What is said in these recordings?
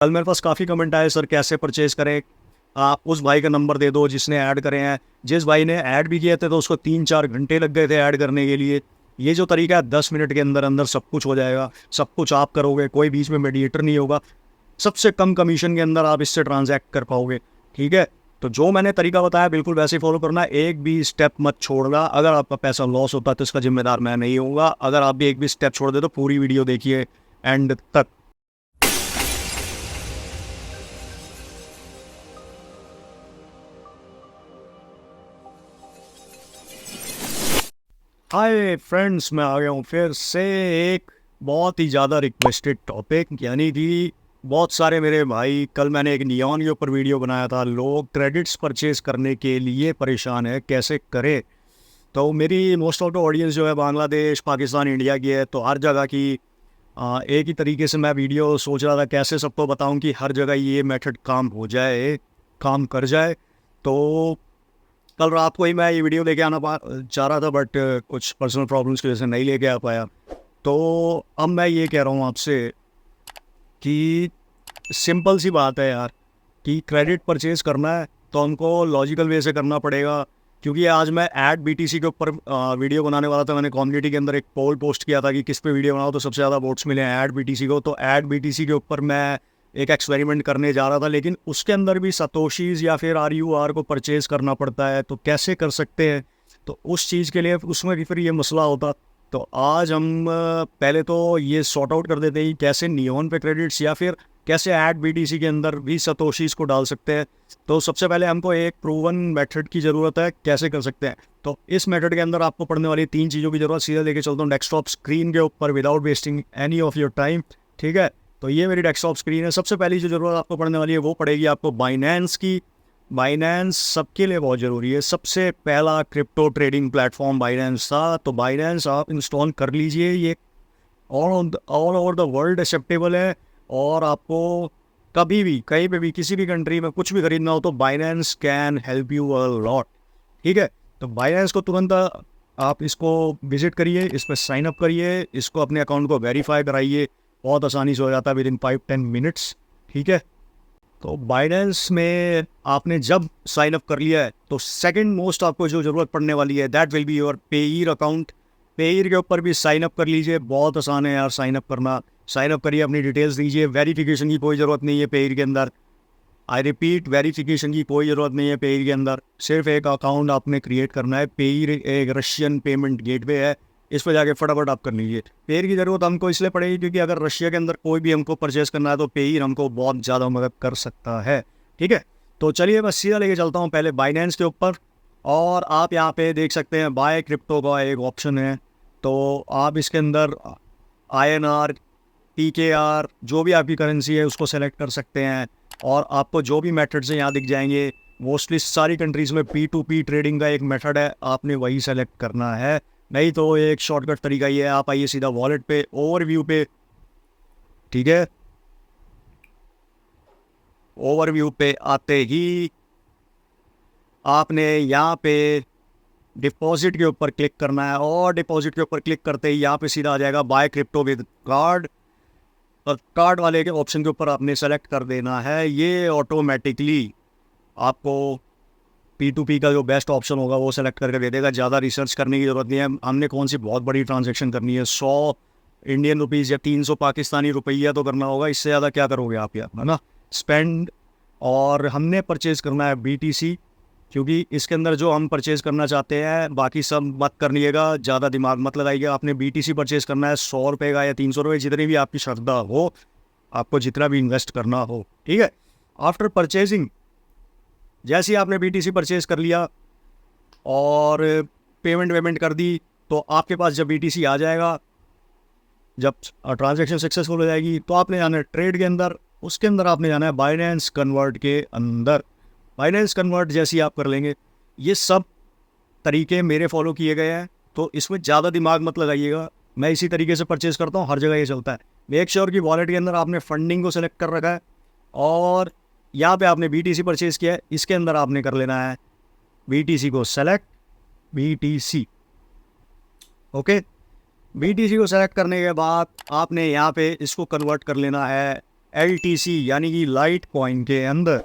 कल मेरे पास काफ़ी कमेंट आए, सर कैसे परचेज़ करें? आप उस भाई का नंबर दे दो जिसने ऐड करे हैं। जिस भाई ने ऐड भी किए थे तो उसको 3-4 घंटे लग गए थे ऐड करने के लिए। ये जो तरीका है 10 मिनट के अंदर-अंदर सब कुछ हो जाएगा। सब कुछ आप करोगे, कोई बीच में मीडिएटर नहीं होगा। सबसे कम कमीशन के अंदर आप इससे ट्रांज़ैक्ट कर पाओगे, ठीक है? तो जो मैंने तरीका बताया बिल्कुल वैसे ही फ़ॉलो करना, एक भी स्टेप मत छोड़ना। अगर आपका पैसा लॉस होता है तो इसका ज़िम्मेदार मैं नहीं हूँगा। अगर आप भी एक भी स्टेप छोड़ दें तो पूरी वीडियो देखिए एंड तक। हाय फ्रेंड्स, मैं आ गया हूँ फिर से एक बहुत ही ज़्यादा रिक्वेस्टेड टॉपिक, यानी कि बहुत सारे मेरे भाई, कल मैंने एक नियॉन के ऊपर वीडियो बनाया था। लोग क्रेडिट्स परचेज करने के लिए परेशान है, कैसे करें। तो मेरी मोस्ट ऑफ द ऑडियंस जो है बांग्लादेश, पाकिस्तान, इंडिया की है। तो हर जगह की एक ही तरीके से मैं वीडियो सोच रहा था कैसे सबको बताऊं कि हर जगह ये मेथड काम हो जाए, काम कर जाए। तो कल रात को ही मैं ये वीडियो लेके आना चाह रहा था, बट कुछ पर्सनल प्रॉब्लम्स की वजह से नहीं लेके आ पाया। तो अब मैं ये कह रहा हूँ आपसे कि सिंपल सी बात है यार, कि क्रेडिट परचेज़ करना है तो हमको लॉजिकल वे से करना पड़ेगा। क्योंकि आज मैं ऐड बीटीसी के ऊपर वीडियो बनाने वाला था। मैंने कम्युनिटी के अंदर एक पोल पोस्ट किया था कि किस पे वीडियो बनाओ तो सबसे ज़्यादा वोट्स मिले हैं ऐड बीटीसी को। तो ऐड बीटीसी के ऊपर मैं एक एक्सपेरिमेंट करने जा रहा था, लेकिन उसके अंदर भी सतोशीज़ या फिर आर को परचेज़ करना पड़ता है। तो कैसे कर सकते हैं? तो उस चीज़ के लिए उसमें भी फिर ये मसला होता। तो आज हम पहले तो ये सॉर्ट आउट कर देते हैं कि कैसे नियॉन पे क्रेडिट्स या फिर कैसे ऐड बीटीसी के अंदर भी सतोशीज़ को डाल सकते हैं। तो सबसे पहले हमको एक प्रूवन मेथड की ज़रूरत है, कैसे कर सकते हैं। तो इस मेथड के अंदर आपको पढ़ने वाली 3 चीज़ों की ज़रूरत। सीधा लेके चलता हूँ डेस्कटॉप स्क्रीन के ऊपर without wasting any of your time, ठीक है। तो ये मेरी डेस्कटॉप स्क्रीन है। सबसे पहली जो ज़रूरत आपको पढ़ने वाली है वो पड़ेगी आपको बाइनेंस की। बाइनेंस सबके लिए बहुत ज़रूरी है। सबसे पहला क्रिप्टो ट्रेडिंग प्लेटफॉर्म बाइनेंस था। तो बाइनेंस आप इंस्टॉल कर लीजिए। ये all over the world acceptable है। और आपको कभी भी कहीं पे भी किसी भी कंट्री में कुछ भी खरीदना हो तो Binance can help you a lot, ठीक है। तो बाइनेंस को तुरंत आप इसको विजिट करिए, इस पर साइन अप करिए, इसको अपने अकाउंट को वेरीफाई कराइए। बहुत आसानी से हो जाता है विद इन 5-10 मिनट्स, ठीक है। तो बाइनेंस में आपने जब साइन अप कर लिया है तो सेकंड मोस्ट आपको जो ज़रूरत पड़ने वाली है that will be your pair account. Pair के ऊपर भी साइन अप कर लीजिए। बहुत आसान है यार साइन अप करना। साइन अप करिए, अपनी डिटेल्स दीजिए। वेरिफिकेशन की कोई ज़रूरत नहीं है पेयर के अंदर। आई रिपीट, वेरिफिकेशन की कोई ज़रूरत नहीं है पेयर के अंदर। सिर्फ एक अकाउंट आपने क्रिएट करना है। पेयर एक रशियन पेमेंट गेटवे है, इस पर जाके फटाफट आप कर लीजिए। पेयर की ज़रूरत हमको इसलिए पड़ेगी क्योंकि अगर रशिया के अंदर कोई भी हमको परचेज़ करना है तो पेयर हमको बहुत ज़्यादा मदद कर सकता है, ठीक है। तो चलिए मैं सीधा लेके चलता हूँ पहले बाइनेंस के ऊपर। और आप यहाँ पे देख सकते हैं बाय क्रिप्टो का एक ऑप्शन है। तो आप इसके अंदर INR, PKR जो भी आपकी करेंसी है उसको सेलेक्ट कर सकते हैं। और आपको जो भी मेथड्स हैं यहाँ दिख जाएंगे। मोस्टली सारी कंट्रीज़ में P2P ट्रेडिंग का एक मेथड है, आपने वही सेलेक्ट करना है। नहीं तो एक शॉर्टकट तरीका ये है, आप आइए सीधा वॉलेट पे, ओवरव्यू पे, ठीक है। ओवरव्यू पे आते ही आपने यहाँ पे डिपॉजिट के ऊपर क्लिक करना है। और डिपॉजिट के ऊपर क्लिक करते ही यहाँ पे सीधा आ जाएगा बाय क्रिप्टो विद कार्ड। और कार्ड वाले के ऑप्शन के ऊपर आपने सेलेक्ट कर देना है। ये ऑटोमेटिकली आपको P2P का जो बेस्ट ऑप्शन होगा वो सेलेक्ट करके दे देगा। ज़्यादा रिसर्च करने की ज़रूरत नहीं है। हमने कौन सी बहुत बड़ी ट्रांजैक्शन करनी है, 100 इंडियन रुपीज़ या 300 पाकिस्तानी रुपया तो करना होगा। इससे ज़्यादा क्या करोगे आप यार, है ना, स्पेंड। और हमने परचेज़ करना है BTC, क्योंकि इसके अंदर जो हम परचेज़ करना चाहते हैं बाकी सब मत करिएगा, ज़्यादा दिमाग मत लगाइएगा। आपने BTC परचेज़ करना है 100 रुपये का या 300 रुपये, जितनी भी आपकी श्रद्धा हो, आपको जितना भी इन्वेस्ट करना हो, ठीक है। आफ्टर परचेजिंग, जैसे ही आपने BTC परचेज़ कर लिया और पेमेंट वेमेंट कर दी, तो आपके पास जब BTC आ जाएगा, जब ट्रांजैक्शन सक्सेसफुल हो जाएगी, तो आपने जाना है ट्रेड के अंदर। उसके अंदर आपने जाना है बाइनेंस कन्वर्ट के अंदर। बाइनेंस कन्वर्ट जैसे ही आप कर लेंगे, ये सब तरीके मेरे फॉलो किए गए हैं, तो इसमें ज़्यादा दिमाग मत लगाइएगा। मैं इसी तरीके से परचेज़ करता हूँ, हर जगह ये चलता है। मेक श्योर कि वॉलेट के अंदर आपने फंडिंग को सेलेक्ट कर रखा है। और यहाँ पे आपने BTC परचेज़ किया है, इसके अंदर आपने कर लेना है BTC को सेलेक्ट, BTC, ओके। BTC को सेलेक्ट करने के बाद आपने यहाँ पे इसको कन्वर्ट कर लेना है LTC यानी कि लाइट कॉइन के अंदर।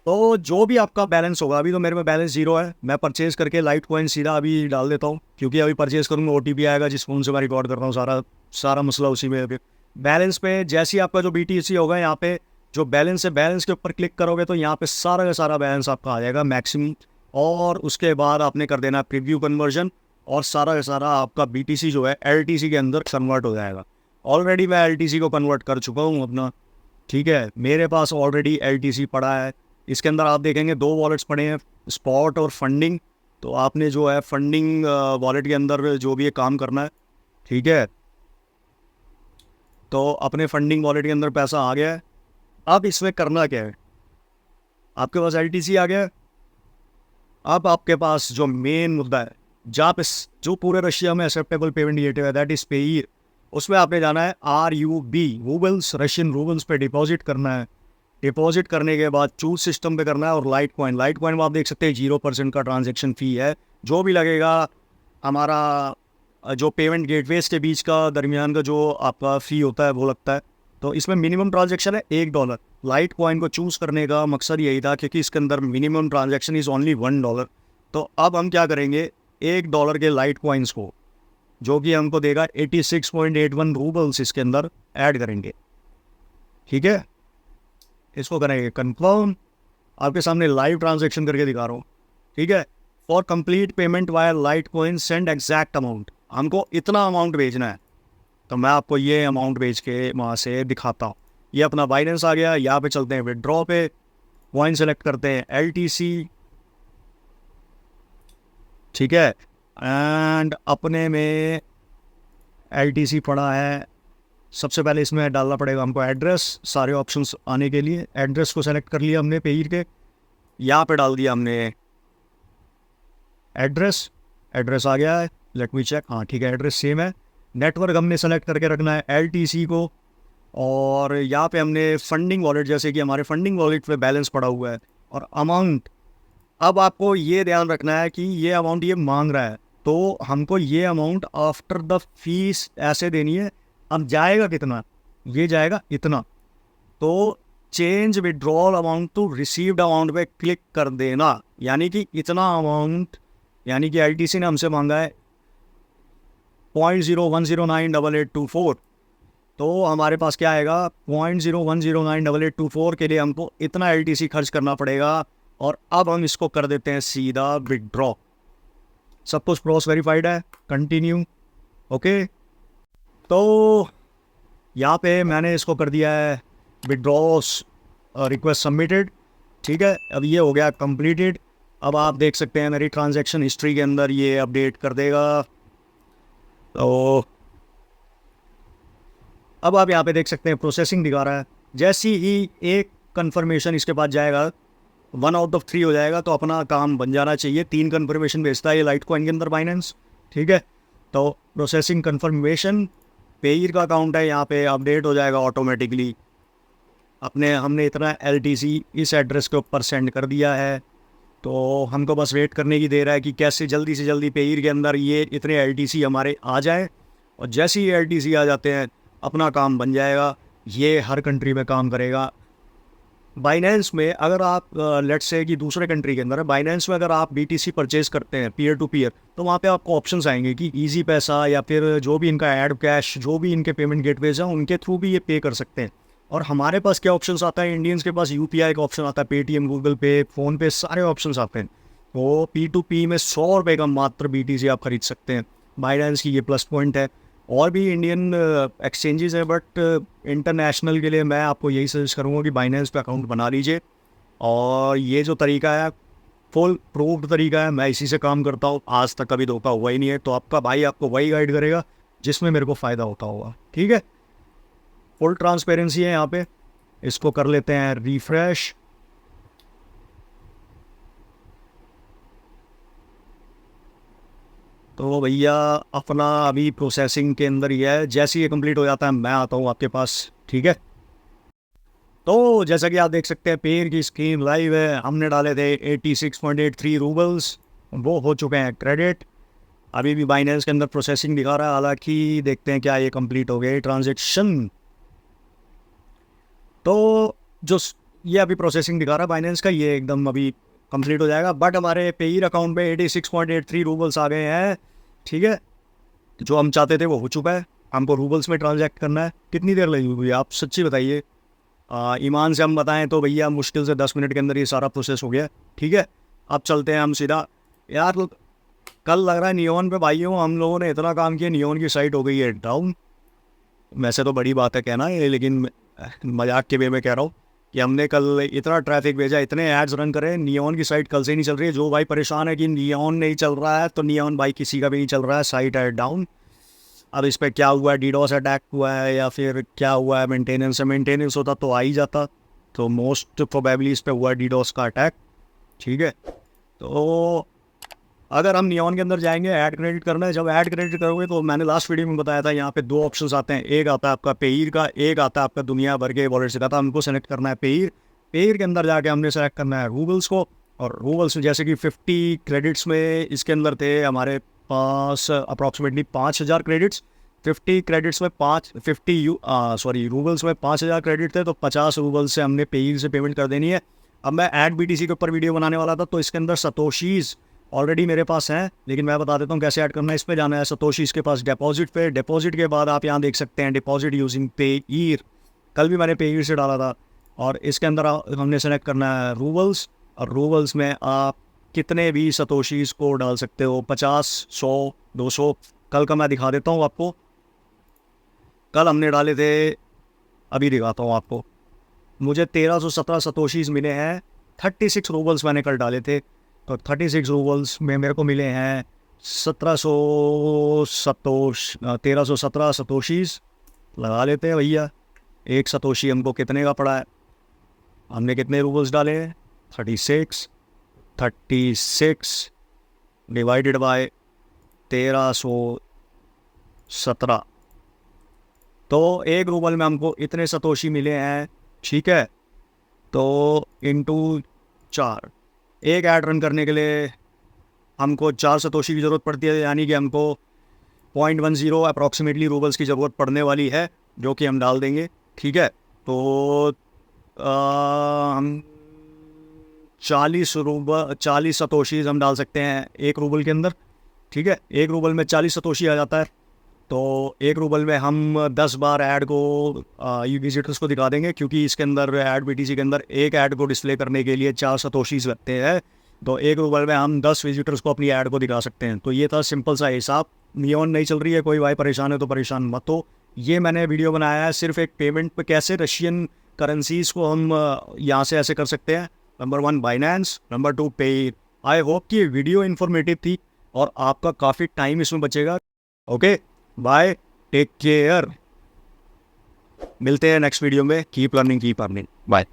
तो जो भी आपका बैलेंस होगा, अभी तो मेरे में बैलेंस 0 है, मैं परचेज़ करके लाइट कॉइन सीधा अभी डाल देता हूँ, क्योंकि अभी परचेज़ करूँगा OTP आएगा जिस फ़ोन से मैं रिकॉर्ड करता हूँ, सारा मसला उसी में है। फिर बैलेंस पे जैसे ही आपका जो BTC होगा, यहाँ पे जो बैलेंस है, बैलेंस के ऊपर क्लिक करोगे तो यहाँ पे सारा का सारा बैलेंस आपका आ जाएगा मैक्सिमम, और उसके बाद आपने कर देना प्रीव्यू कन्वर्जन, और सारा का सारा आपका BTC जो है LTC के अंदर कन्वर्ट हो जाएगा। ऑलरेडी मैं LTC को कन्वर्ट कर चुका हूँ अपना, ठीक है, मेरे पास ऑलरेडी LTC पड़ा है। इसके अंदर आप देखेंगे 2 वॉलेट्स पड़े हैं, स्पॉट और फंडिंग। तो आपने जो है फंडिंग वॉलेट के अंदर जो भी ये काम करना है, ठीक है, तो अपने फंडिंग वॉलेट के अंदर पैसा आ गया है। अब इसमें करना क्या है, आपके पास LTC आ गया है। अब आपके पास जो मेन मुद्दा है, जहाँ पे जो पूरे रशिया में एक्सेप्टेबल पेमेंट गेटवे है, दैट इज़ पेयर, उसमें आपने जाना है RUB, रूबल्स, रशियन रूबल्स पे डिपॉजिट करना है। डिपॉजिट करने के बाद चूज सिस्टम पे करना है, और लाइट कॉइन में आप देख सकते हैं 0% का ट्रांजैक्शन फ़ी है। जो भी लगेगा हमारा जो पेमेंट गेटवेज के बीच का दरमियान का जो आपका फ़ी होता है वो लगता है। तो इसमें मिनिमम ट्रांजैक्शन है $1। लाइट कॉइन को चूज़ करने का मकसद यही था, क्योंकि इसके अंदर मिनिमम ट्रांजैक्शन इज़ ओनली $1। तो अब हम क्या करेंगे, $1 के लाइट कॉइन्स को, जो कि हमको देगा 86.81 रूबल्स, इसके अंदर ऐड करेंगे, ठीक है। इसको करेंगे कन्फर्म, आपके सामने लाइव ट्रांजैक्शन करके दिखा रहा हूँ, ठीक है। For complete payment via light coin send exact amount, हमको इतना अमाउंट भेजना है, तो मैं आपको ये अमाउंट भेज के वहाँ से दिखाता हूँ। ये अपना बाइनेंस आ गया, यहाँ पे चलते हैं विड्रॉ पे, कॉइन सेलेक्ट करते हैं LTC, ठीक है, एंड अपने में LTC पड़ा है। सबसे पहले इसमें डालना पड़ेगा हमको एड्रेस, सारे ऑप्शंस आने के लिए। एड्रेस को सेलेक्ट कर लिया हमने पेयर के, यहाँ पे डाल दिया हमने एड्रेस आ गया है, लेट मी चेक, हाँ ठीक है, एड्रेस सेम है। नेटवर्क हमने सेलेक्ट करके रखना है LTC को, और यहाँ पे हमने फंडिंग वॉलेट, जैसे कि हमारे फंडिंग वॉलेट पे बैलेंस पड़ा हुआ है, और अमाउंट, अब आपको ये ध्यान रखना है कि ये अमाउंट ये मांग रहा है, तो हमको ये अमाउंट आफ्टर द फीस ऐसे देनी है। अब जाएगा कितना, ये जाएगा इतना, तो change withdrawal amount to received amount पे क्लिक कर देना, यानी कि इतना अमाउंट, यानी कि LTC ने हमसे मांगा है 0.01098824, तो हमारे पास क्या आएगा, 0.01098824 के लिए हमको इतना LTC खर्च करना पड़ेगा। और अब हम इसको कर देते हैं सीधा विड्रॉ। सब कुछ क्रॉस वेरीफाइड है, कंटिन्यू, ओके। तो यहाँ पे मैंने इसको कर दिया है विड्रॉस रिक्वेस्ट सबमिटेड, ठीक है। अब ये हो गया कंप्लीटेड। अब आप देख सकते हैं मेरी ट्रांजैक्शन हिस्ट्री के अंदर ये अपडेट कर देगा। तो अब आप यहाँ पे देख सकते हैं प्रोसेसिंग दिखा रहा है। जैसी ही एक कंफर्मेशन इसके बाद जाएगा, 1 आउट ऑफ 3 हो जाएगा, तो अपना काम बन जाना चाहिए। 3 कंफर्मेशन भेजता है ये लाइट कॉइन के अंदर बाइनेंस, ठीक है। तो प्रोसेसिंग कंफर्मेशन, पेयर का अकाउंट है, यहाँ पे अपडेट हो जाएगा ऑटोमेटिकली। हमने इतना LTC इस एड्रेस के ऊपर सेंड कर दिया है, तो हमको बस वेट करने की देर है कि कैसे जल्दी से जल्दी पेयर के अंदर ये इतने LTC हमारे आ जाए, और जैसे ही LTC आ जाते हैं अपना काम बन जाएगा। ये हर कंट्री में काम करेगा। बाइनेंस में अगर आप लेट्स से कि दूसरे कंट्री के अंदर है, बाइनेंस में अगर आप BTC परचेज करते हैं पीयर टू पीयर, तो वहाँ पे आपको ऑप्शंस आएंगे कि इजी पैसा या फिर जो भी इनका ऐड कैश, जो भी इनके पेमेंट गेटवेज हैं उनके थ्रू भी ये पे कर सकते हैं। और हमारे पास क्या ऑप्शंस आता है, इंडियंस के पास UPI का ऑप्शन आता है, पेटीएम, गूगल पे, फ़ोन पे, सारे ऑप्शंस आते हैं। तो P2P में 100 रुपये का मात्र BTC आप खरीद सकते हैं। बाइनेंस की ये प्लस पॉइंट है। और भी इंडियन एक्सचेंजेस हैं, बट इंटरनेशनल के लिए मैं आपको यही सजेस्ट करूँगा कि बाइनेंस पे अकाउंट बना लीजिए। और ये जो तरीका है फुल प्रूव्ड तरीका है, मैं इसी से काम करता हूँ, आज तक कभी धोखा हुआ ही नहीं है। तो आपका भाई आपको वही गाइड करेगा जिसमें मेरे को फ़ायदा होता होगा, ठीक है। फुल ट्रांसपेरेंसी है यहाँ पे। इसको कर लेते हैं रिफ्रेश। तो भैया अपना अभी प्रोसेसिंग के अंदर ही है, जैसे ये कंप्लीट हो जाता है मैं आता हूँ आपके पास, ठीक है। तो जैसा कि आप देख सकते हैं पेयर की स्क्रीन लाइव है। हमने डाले थे 86.83 रूबल्स, वो हो चुके हैं क्रेडिट। अभी भी बाइनेंस के अंदर प्रोसेसिंग दिखा रहा है, हालांकि देखते हैं क्या ये कंप्लीट हो गए ट्रांजेक्शन। ये अभी प्रोसेसिंग दिखा रहा है बाइनेंस का, ये एकदम अभी कंप्लीट हो जाएगा। बट हमारे पेयर अकाउंट में 86.83 रूबल्स आ गए हैं, ठीक है। जो हम चाहते थे वो हो चुका है, हमको रूबल्स में ट्रांजैक्ट करना है। कितनी देर लगेगी आप सच्ची बताइए? ईमान से हम बताएं तो भैया मुश्किल से 10 मिनट के अंदर ये सारा प्रोसेस हो गया, ठीक है। अब चलते हैं हम सीधा। यार कल लग रहा है नियॉन पे भाइयों हम लोगों ने इतना काम किया, नियॉन की साइट हो गई है डाउन। वैसे तो बड़ी बात है कहना ये, लेकिन मजाक के वे में कह रहा हूँ कि हमने कल इतना ट्रैफिक भेजा, इतने एड्स रन करे, नियॉन की साइट कल से ही नहीं चल रही है। जो भाई परेशान है कि नियॉन नहीं चल रहा है, तो नियॉन भाई किसी का भी नहीं चल रहा है, साइट है डाउन। अब इस पर क्या हुआ है, डीडोस अटैक हुआ है या फिर क्या हुआ है, मेंटेनेंस होता तो आ ही जाता। तो मोस्ट प्रोबेबली इस पर हुआ है डीडोस का अटैक, ठीक है। तो अगर हम नियॉन के अंदर जाएंगे, ऐड क्रेडिट करना है। जब ऐड क्रेडिट करोगे तो मैंने लास्ट वीडियो में बताया था, यहाँ पे 2 ऑप्शंस आते हैं। एक आता है आपका पेयर का, एक आता है आपका दुनिया भर के वॉलेट से का था। हमको सेलेक्ट करना है पेयर। पेयर के अंदर जाके हमने सेलेक्ट करना है रूबल्स को। और रूबल्स जैसे कि 50 क्रेडिट्स में इसके अंदर थे हमारे पास अप्रॉक्सीमेटली 5,000 क्रेडिट्स। 50 क्रेडिट्स में रूबल्स में 5,000 क्रेडिट थे, तो 50 रूबल्स से हमने पेयर से पेमेंट कर देनी है। अब मैं ऐड BTC के ऊपर वीडियो बनाने वाला था, तो इसके अंदर सतोशीज़ ऑलरेडी मेरे पास हैं, लेकिन मैं बता देता हूँ कैसे ऐड करना है। इस पे जाना है सतोशीज़ के पास, डिपॉजिट पे। डिपॉजिट के बाद आप यहाँ देख सकते हैं डिपॉजिट यूजिंग पेयर। कल भी मैंने पेयर से डाला था। और इसके अंदर हमने सेलेक्ट करना है रूबल्स। और रूबल्स में आप कितने भी सतोशीज़ को डाल सकते हो, 50, 100, 200। कल का मैं दिखा देता हूँ आपको। कल हमने डाले थे, अभी दिखाता हूँ आपको। मुझे 1317 सतोशीज़ मिले हैं। 36 रूबल्स मैंने कल डाले थे, तो 36 रूबल्स में मेरे को मिले हैं 1317 सतोशीज़। लगा लेते हैं भैया, एक सतोशी हमको कितने का पड़ा है। हमने कितने रूबल्स डाले हैं? 36 डिवाइडेड बाय 1317, तो 1 रूबल में हमको इतने सतोशी मिले हैं, ठीक है। तो इंटू 4, एक ऐड रन करने के लिए हमको 4 सतोशी की ज़रूरत पड़ती है, यानी कि हमको 0.10 अप्रॉक्सीमेटली रूबल्स की ज़रूरत पड़ने वाली है, जो कि हम डाल देंगे, ठीक है। तो हम 40 सतोशीज़ हम डाल सकते हैं 1 रूबल के अंदर, ठीक है। 1 रूबल में 40 सतोशी आ जाता है। तो 1 रूबल में हम 10 बार ऐड को विजिटर्स को दिखा देंगे, क्योंकि इसके अंदर ऐड BTC के अंदर एक ऐड को डिस्प्ले करने के लिए 4 सतोशीज़ लगते हैं। तो 1 रूबल में हम 10 विजिटर्स को अपनी ऐड को दिखा सकते हैं। तो ये था सिंपल सा हिसाब। नियॉन नहीं चल रही है, कोई भाई परेशान है तो परेशान मत हो। ये मैंने वीडियो बनाया है सिर्फ एक पेमेंट पे, कैसे रशियन करेंसीज़ को हम यहाँ से ऐसे कर सकते हैं। Number 1 Binance, number 2 pair. I hope कि वीडियो इन्फॉर्मेटिव थी और आपका काफ़ी टाइम इसमें बचेगा। ओके बाय, टेक केयर, मिलते हैं नेक्स्ट वीडियो में। Keep learning, keep earning, bye.